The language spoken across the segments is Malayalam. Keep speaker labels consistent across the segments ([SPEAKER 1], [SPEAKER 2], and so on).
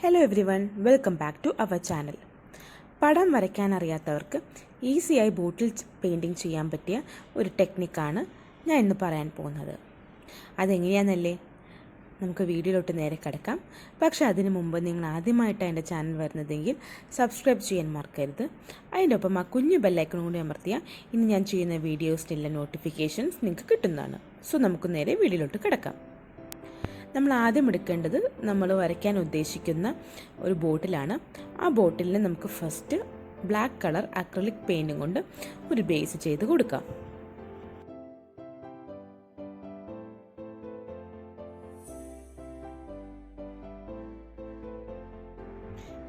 [SPEAKER 1] Hello everyone, welcome back to our channel. പടം വരയ്ക്കാൻ അറിയാത്തവർക്ക് ഈസിയായി ബോട്ടിൽ പെയിൻറ്റിങ് ചെയ്യാൻ പറ്റിയ ഒരു ടെക്നിക്കാണ് ഞാൻ ഇന്ന് പറയാൻ പോകുന്നത്. അതെങ്ങനെയാണെന്നല്ലേ, നമുക്ക് വീഡിയോയിലോട്ട് നേരെ കിടക്കാം. പക്ഷേ അതിന് മുമ്പ് നിങ്ങൾ ആദ്യമായിട്ടാണ് എൻ്റെ ചാനൽ വരുന്നതെങ്കിൽ സബ്സ്ക്രൈബ് ചെയ്യാൻ മറക്കരുത്. അതിൻ്റെ ഒപ്പം ആ കുഞ്ഞു ബെല്ലൈക്കൺ കൂടി അമർത്തിയാൽ ഇനി ഞാൻ ചെയ്യുന്ന വീഡിയോസിനുള്ള നോട്ടിഫിക്കേഷൻസ് നിങ്ങൾക്ക് കിട്ടുന്നതാണ്. സോ നമുക്ക് നേരെ വീഡിയോയിലോട്ട് കിടക്കാം. നമ്മൾ ആദ്യം എടുക്കേണ്ടത് നമ്മൾ വരയ്ക്കാൻ ഉദ്ദേശിക്കുന്ന ഒരു ബോട്ടിലാണ്. ആ ബോട്ടിലിന് നമുക്ക് ഫസ്റ്റ് ബ്ലാക്ക് കളർ അക്രിലിക് പെയിൻറ്റും കൊണ്ട് ഒരു ബേസ് ചെയ്ത് കൊടുക്കാം.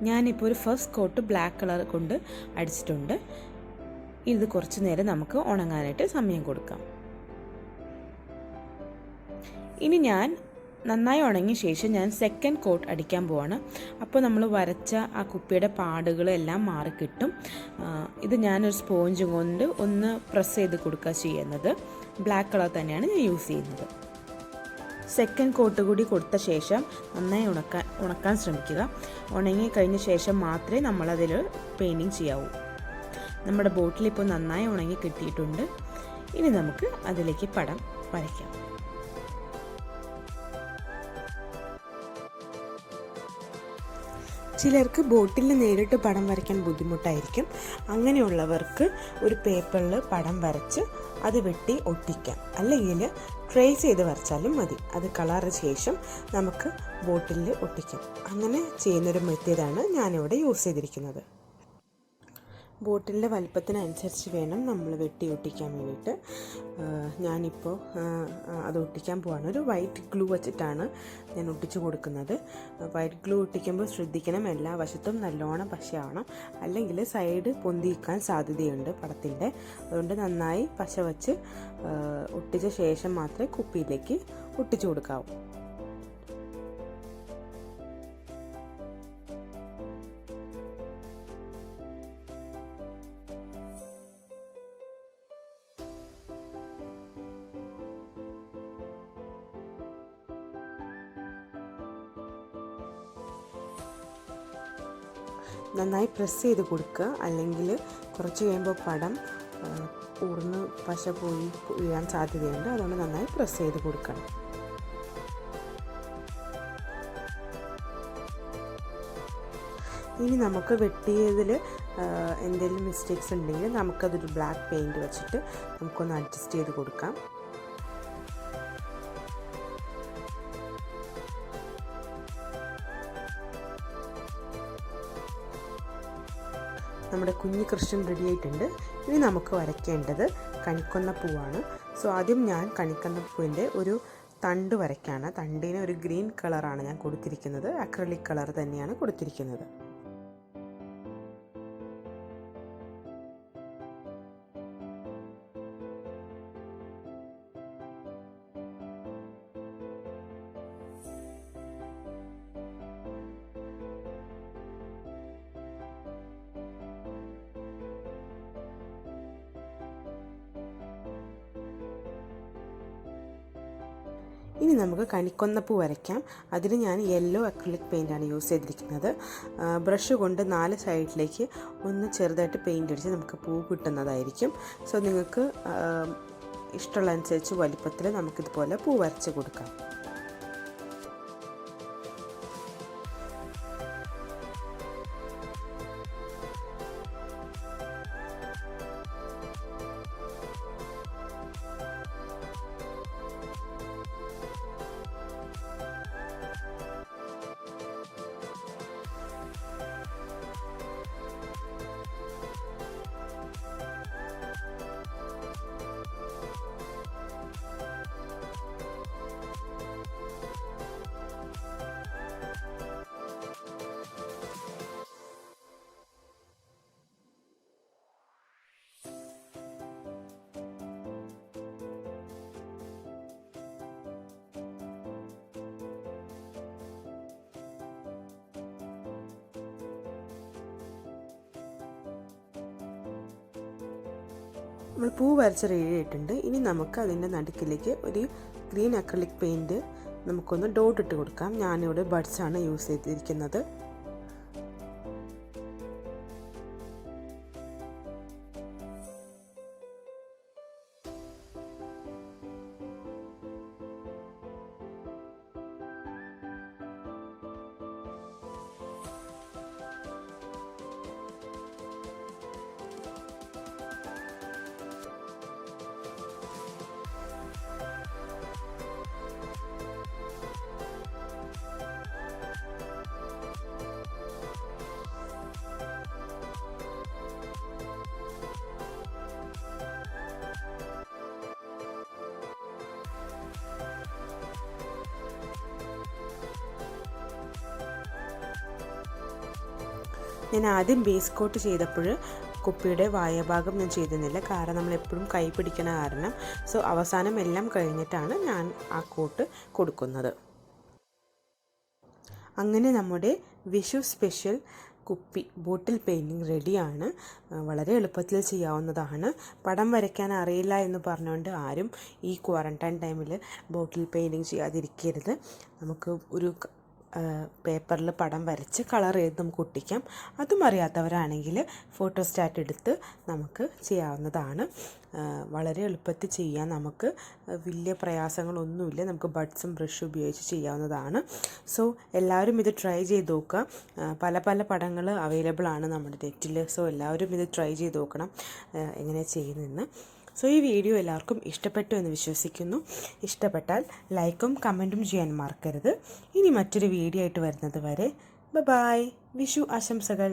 [SPEAKER 1] ഞാനിപ്പോൾ ഒരു ഫസ്റ്റ് കോട്ട് ബ്ലാക്ക് കളർ കൊണ്ട് അടിച്ചിട്ടുണ്ട്. ഇത് കുറച്ച് നേരം നമുക്ക് ഉണങ്ങാനായിട്ട് സമയം കൊടുക്കാം. ഇനി ഞാൻ നന്നായി ഉണങ്ങിയ ശേഷം ഞാൻ സെക്കൻഡ് കോട്ട് അടിക്കാൻ പോവാണ്. അപ്പോൾ നമ്മൾ വരച്ച ആ കുപ്പിയുടെ പാടുകളെല്ലാം മാറിക്കിട്ടും. ഇത് ഞാനൊരു സ്പോഞ്ച് കൊണ്ട് ഒന്ന് പ്രസ് ചെയ്ത് കൊടുക്കുക ചെയ്യുന്നത്. ബ്ലാക്ക് കളർ തന്നെയാണ് ഞാൻ യൂസ് ചെയ്യുന്നത്. സെക്കൻഡ് കോട്ട് കൂടി കൊടുത്ത ശേഷം നന്നായി ഉണക്കാൻ ശ്രമിക്കുക. ഉണങ്ങി കഴിഞ്ഞ ശേഷം മാത്രമേ നമ്മളതിൽ പെയിൻറ്റിങ് ചെയ്യാവൂ. നമ്മുടെ ബോട്ടിൽ ഇപ്പോൾ നന്നായി ഉണങ്ങി കിട്ടിയിട്ടുണ്ട്. ഇനി നമുക്ക് അതിലേക്ക് പടം വരയ്ക്കാം. ചിലർക്ക് ബോട്ടിൽ നേരിട്ട് പടം വരയ്ക്കാൻ ബുദ്ധിമുട്ടായിരിക്കും. അങ്ങനെയുള്ളവർക്ക് ഒരു പേപ്പറിൽ പടം വരച്ച് അത് വെട്ടി ഒട്ടിക്കാം. അല്ലെങ്കിൽ ട്രേസ് ചെയ്ത് വരച്ചാലും മതി. അത് കളർ ശേഷം നമുക്ക് ബോട്ടിലിൽ ഒട്ടിക്കാം. അങ്ങനെ ചെയ്യുന്നൊരു മെത്തേഡാണ് ഞാനിവിടെ യൂസ് ചെയ്തിരിക്കുന്നത്. ബോട്ടിലിൻ്റെ വലുപ്പത്തിനനുസരിച്ച് വേണം നമ്മൾ വെട്ടി ഒട്ടിക്കാൻ വേണ്ടിയിട്ട്. ഞാനിപ്പോൾ അത് ഒട്ടിക്കാൻ പോവാണ്. ഒരു വൈറ്റ് ഗ്ലൂ വെച്ചിട്ടാണ് ഞാൻ ഒട്ടിച്ചു കൊടുക്കുന്നത്. വൈറ്റ് ഗ്ലൂ ഒട്ടിക്കുമ്പോൾ ശ്രദ്ധിക്കണം, എല്ലാ വശത്തും നല്ലോണം പശയാവണം, അല്ലെങ്കിൽ സൈഡ് പൊന്തിക്കാൻ സാധ്യതയുണ്ട് പടത്തിൻ്റെ. അതുകൊണ്ട് നന്നായി പശ വച്ച് ഒട്ടിച്ച ശേഷം മാത്രമേ കുപ്പിയിലേക്ക് ഒട്ടിച്ചു കൊടുക്കാവൂ. നന്നായി പ്രസ് ചെയ്ത് കൊടുക്കുക, അല്ലെങ്കിൽ കുറച്ച് കഴിയുമ്പോൾ പടം ഊർന്ന് പശ പോയി വീഴാൻ സാധ്യതയുണ്ട്. അതുകൊണ്ട് നന്നായി പ്രസ് ചെയ്ത് കൊടുക്കണം. ഇനി നമുക്ക് വെട്ടിയതിൽ എന്തെങ്കിലും മിസ്റ്റേക്സ് ഉണ്ടെങ്കിൽ നമുക്കതൊരു ബ്ലാക്ക് പെയിൻറ്റ് വെച്ചിട്ട് നമുക്കൊന്ന് അഡ്ജസ്റ്റ് ചെയ്ത് കൊടുക്കാം. നമ്മുടെ കുഞ്ഞു കൃഷ്ണൻ റെഡി ആയിട്ടുണ്ട്. ഇനി നമുക്ക് വരയ്ക്കേണ്ടത് കണിക്കൊന്ന പൂവാണ്. സോ ആദ്യം ഞാൻ കണിക്കൊന്ന പൂവിൻ്റെ ഒരു തണ്ട് വരയ്ക്കാണ്. തണ്ടിന് ഒരു ഗ്രീൻ കളറാണ് ഞാൻ കൊടുത്തിരിക്കുന്നത്. അക്രിലിക് കളർ തന്നെയാണ് കൊടുത്തിരിക്കുന്നത്. ഇനി നമുക്ക് കണിക്കൊന്നപ്പൂ വരയ്ക്കാം. അതിന് ഞാൻ യെല്ലോ അക്രിലിക് പെയിൻ്റാണ് യൂസ് ചെയ്തിരിക്കുന്നത്. ബ്രഷ് കൊണ്ട് 4 സൈഡിലേക്ക് ഒന്ന് ചെറുതായിട്ട് പെയിൻ്റ് അടിച്ച് നമുക്ക് പൂ കിട്ടുന്നതായിരിക്കും. സോ നിങ്ങൾക്ക് ഇഷ്ടമുള്ള അനുസരിച്ച് വലിപ്പത്തിൽ നമുക്കിതുപോലെ പൂ വരച്ച് കൊടുക്കാം. നമ്മൾ പൂ വരച്ച് റെഡി ആയിട്ടുണ്ട്. ഇനി നമുക്ക് അതിൻ്റെ നടുക്കിലേക്ക് ഒരു ഗ്രീൻ അക്രിലിക് പെയിൻറ്റ് നമുക്കൊന്ന് ഡോട്ട് ഇട്ട് കൊടുക്കാം. ഞാനിവിടെ ബഡ്സാണ് യൂസ് ചെയ്തിരിക്കുന്നത്. ഞാൻ ആദ്യം ബേസ് കോട്ട് ചെയ്തപ്പോൾ കുപ്പിയുടെ വായഭാഗം ഞാൻ ചെയ്തിരുന്നില്ല, കാരണം നമ്മൾ എപ്പോഴും കൈ പിടിക്കണ കാരണം. സോ അവസാനം എല്ലാം കഴിഞ്ഞിട്ടാണ് ഞാൻ ആ കോട്ട് കൊടുക്കുന്നത്. അങ്ങനെ നമ്മുടെ വിഷു സ്പെഷ്യൽ കുപ്പി ബോട്ടിൽ പെയിൻറ്റിങ് റെഡിയാണ്. വളരെ എളുപ്പത്തിൽ ചെയ്യാവുന്നതാണ്. പടം വരയ്ക്കാൻ അറിയില്ല എന്ന് പറഞ്ഞുകൊണ്ട് ആരും ഈ ക്വാറൻറ്റൈൻ ടൈമിൽ ബോട്ടിൽ പെയിൻറ്റിങ് ചെയ്യാതിരിക്കരുത്. നമുക്ക് ഒരു പേപ്പറിൽ പടം വരച്ച് കളർ ചെയ്ത് നമുക്ക് ഒട്ടിക്കാം. അതും അറിയാത്തവരാണെങ്കിൽ ഫോട്ടോസ്റ്റാറ്റ് എടുത്ത് നമുക്ക് ചെയ്യാവുന്നതാണ്. വളരെ എളുപ്പത്തിൽ ചെയ്യാൻ, നമുക്ക് വലിയ പ്രയാസങ്ങളൊന്നുമില്ല. നമുക്ക് ബഡ്സും ബ്രഷും ഉപയോഗിച്ച് ചെയ്യാവുന്നതാണ്. സോ എല്ലാവരും ഇത് ട്രൈ ചെയ്ത് നോക്കുക. പല പല പടങ്ങൾ അവൈലബിൾ ആണ് നമ്മുടെ നെറ്റിൽ. സോ എല്ലാവരും ഇത് ട്രൈ ചെയ്ത് നോക്കണം എങ്ങനെ ചെയ്യുന്നതെന്ന്. സോ ഈ വീഡിയോ എല്ലാവർക്കും ഇഷ്ടപ്പെട്ടു എന്ന് വിശ്വസിക്കുന്നു. ഇഷ്ടപ്പെട്ടാൽ ലൈക്കും കമൻറ്റും ചെയ്യാൻ മറക്കരുത്. ഇനി മറ്റൊരു വീഡിയോ ആയിട്ട് വരുന്നത് വരെ ബൈ. വിഷു ആശംസകൾ.